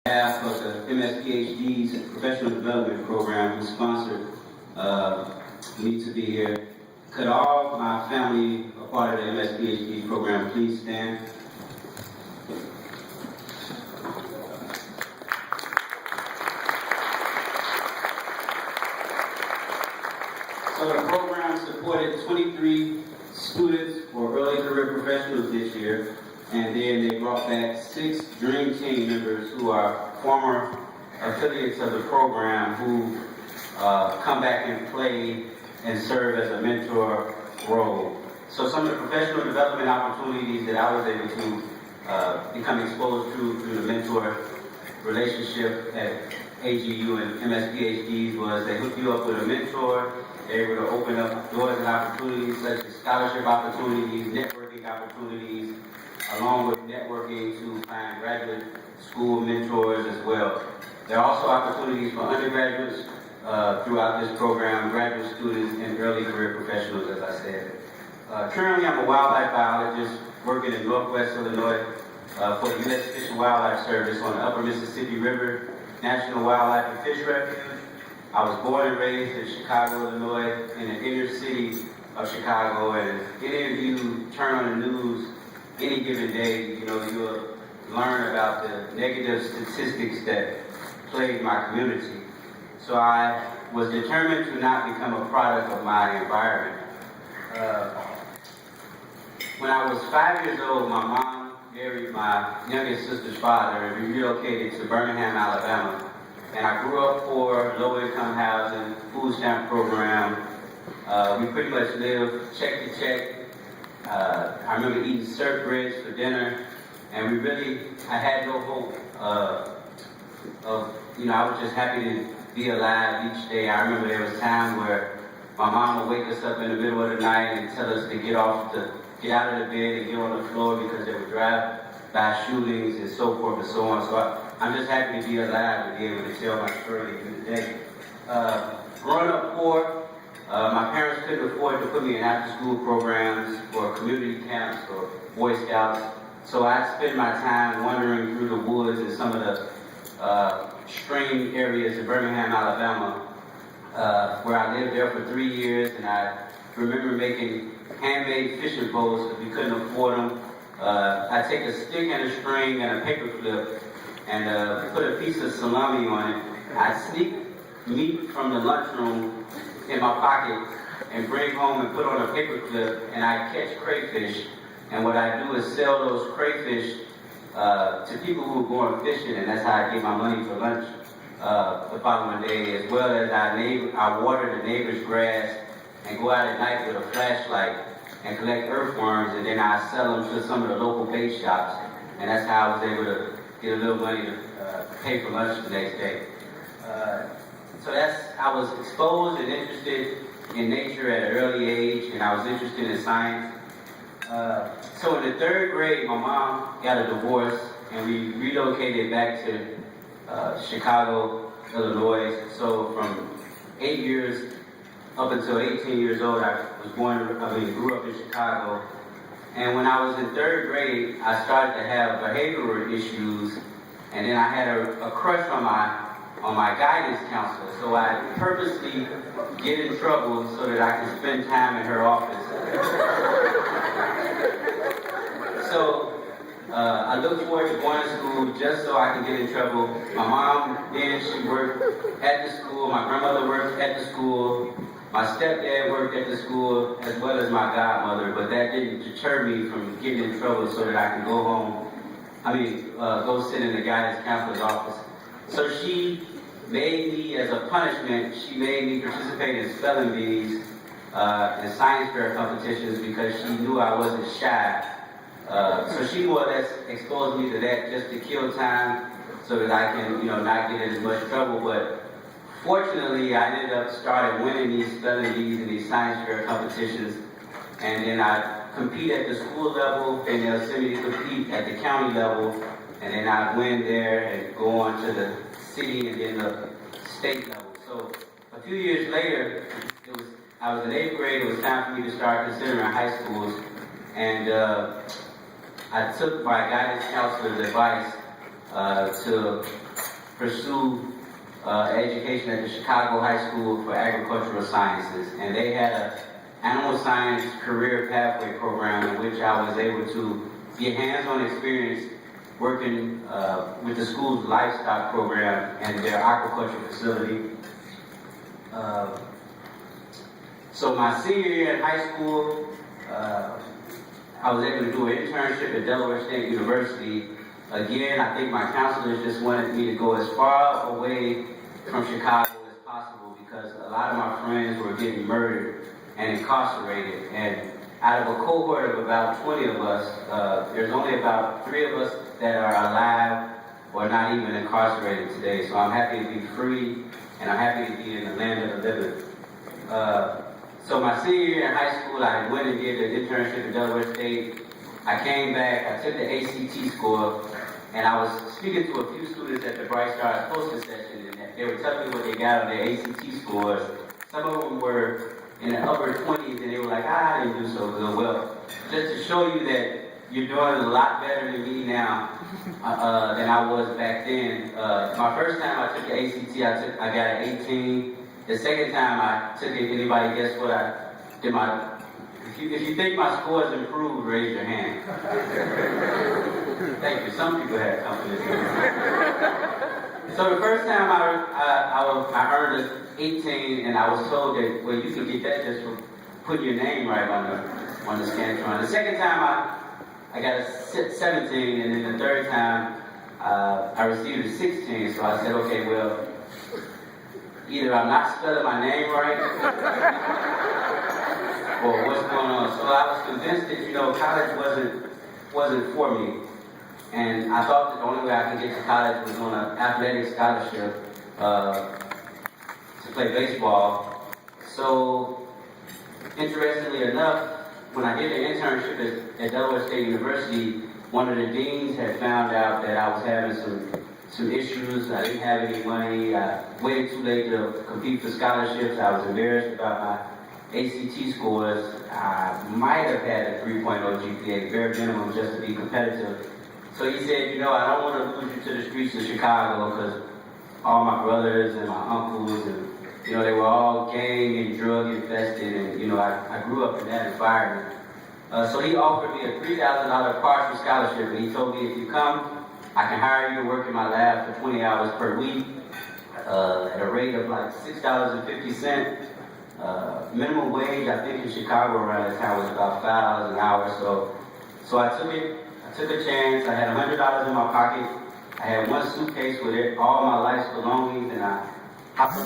behalf of the MS-PhD's Professional Development Program who sponsored me to be here. Could all my family, a part of the MS-PhD program, please stand? So the program supported 23 students for early career professionals this year, and then they brought back 6 Dream Team members who are former affiliates of the program who come back and play and serve as a mentor role. So some of the professional development opportunities that I was able to become exposed to through the mentor relationship at AGU and MS-PhDs was they hook you up with a mentor. They're able to open up doors and opportunities such as scholarship opportunities, networking opportunities, along with networking to find graduate school mentors as well. There are also opportunities for undergraduates throughout this program, graduate students, and early career professionals, as I said. Currently, I'm a wildlife biologist working in Northwest Illinois for the U.S. Fish and Wildlife Service on the Upper Mississippi River National Wildlife and Fish Refuge. I was born and raised in Chicago, Illinois, in the inner city of Chicago, and if any of you turn on the news any given day, you'll learn about the negative statistics that plague my community. So I was determined to not become a product of my environment. When I was 5 years old, my mom married my youngest sister's father, and we relocated to Birmingham, Alabama. And I grew up poor, low-income housing, food stamp program. We pretty much lived check to check. I remember eating syrup breads for dinner, and I had no hope I was just happy to be alive each day. I remember there was times where my mom would wake us up in the middle of the night and tell us to get out of the bed and get on the floor because they would drive by shootings and so forth and so on. So I'm just happy to be alive and be able to tell my story today. Growing up poor, my parents couldn't afford to put me in after-school programs or community camps or Boy Scouts. So I spent my time wandering through the woods in some of the stream areas in Birmingham, Alabama, where I lived there for 3 years, and I remember making handmade fishing poles because we couldn't afford them. I'd take a stick and a string and a paper clip and put a piece of salami on it. I'd sneak meat from the lunchroom in my pocket and bring home and put on a paper clip, and I'd catch crayfish. And what I do is sell those crayfish to people who were going fishing, and that's how I get my money for lunch the following day, as well as I water the neighbor's grass and go out at night with a flashlight and collect earthworms, and then I sell them to some of the local bait shops, and that's how I was able to get a little money to pay for lunch the next day. So I was exposed and interested in nature at an early age, and I was interested in science. So in the 3rd grade, my mom got a divorce, and we relocated back to Chicago, Illinois. So from 8 years up until 18 years old, I grew up in Chicago. And when I was in 3rd grade, I started to have behavioral issues, and then I had a crush on my guidance counselor. So I purposely get in trouble so that I can spend time in her office. So I look forward to going to school just so I can get in trouble. My mom, then she worked at the school. My grandmother worked at the school. My stepdad worked at the school, as well as my godmother, but that didn't deter me from getting in trouble so that I can go home. Go sit in the guidance counselor's office. So she made me, as a punishment, she made me participate in spelling bees and science fair competitions because she knew I wasn't shy. So she more or less exposed me to that just to kill time so that I can, not get in as much trouble. But fortunately, I ended up starting winning these spelling bees and these science fair competitions. And then I compete at the school level, and they'll send me to compete at the county level. And then I win there and go on to the city and then the state level. So a few years later, I was in 8th grade. It was time for me to start considering high schools. And I took my guidance counselor's advice to pursue education at the Chicago High School for Agricultural Sciences. And they had an animal science career pathway program in which I was able to get hands-on experience working with the school's livestock program and their aquaculture facility. So my senior year in high school, I was able to do an internship at Delaware State University. Again, I think my counselors just wanted me to go as far away from Chicago as possible because a lot of my friends were getting murdered and incarcerated. And out of a cohort of about 20 of us, there's only about 3 of us that are alive or not even incarcerated today. So I'm happy to be free and I'm happy to be in the land of the living. So my senior year in high school, I went and did an internship at Delaware State. I came back, I took the ACT score, and I was speaking to a few students at the Bright Stars poster session, and they were telling me what they got on their ACT scores. Some of them were in the upper 20s, and they were like, I didn't do so good. Well, just to show you that you're doing a lot better than me now than I was back then. My first time I took the ACT, I got an 18. The second time I took it, anybody guess what I did? If you think my scores improved, raise your hand. Thank you. Some people had confidence in me. So the first time I earned an 18, and I was told that, well, you can get that just for putting your name right on the Scantron. The second time I got a 17, and then the third time I received a 16. So I said, okay, well, either I'm not spelling my name right, or what's going on. So I was convinced that, college wasn't for me. And I thought that the only way I could get to college was on an athletic scholarship to play baseball. So, interestingly enough, when I did the internship at Delaware State University, one of the deans had found out that I was having some issues. I didn't have any money. I waited too late to compete for scholarships. I was embarrassed about my ACT scores. I might have had a 3.0 GPA, bare minimum, just to be competitive. So he said, I don't want to lose you to the streets of Chicago because all my brothers and my uncles and, they were all gang and drug infested, and, I grew up in that environment. So he offered me a $3,000 partial scholarship, and he told me, if you come, I can hire you to work in my lab for 20 hours per week at a rate of like $6.50. Minimum wage, I think in Chicago around that time was about $5 an hour. So I took it. I took a chance. I had $100 in my pocket. I had one suitcase with all my life's belongings, and I hopped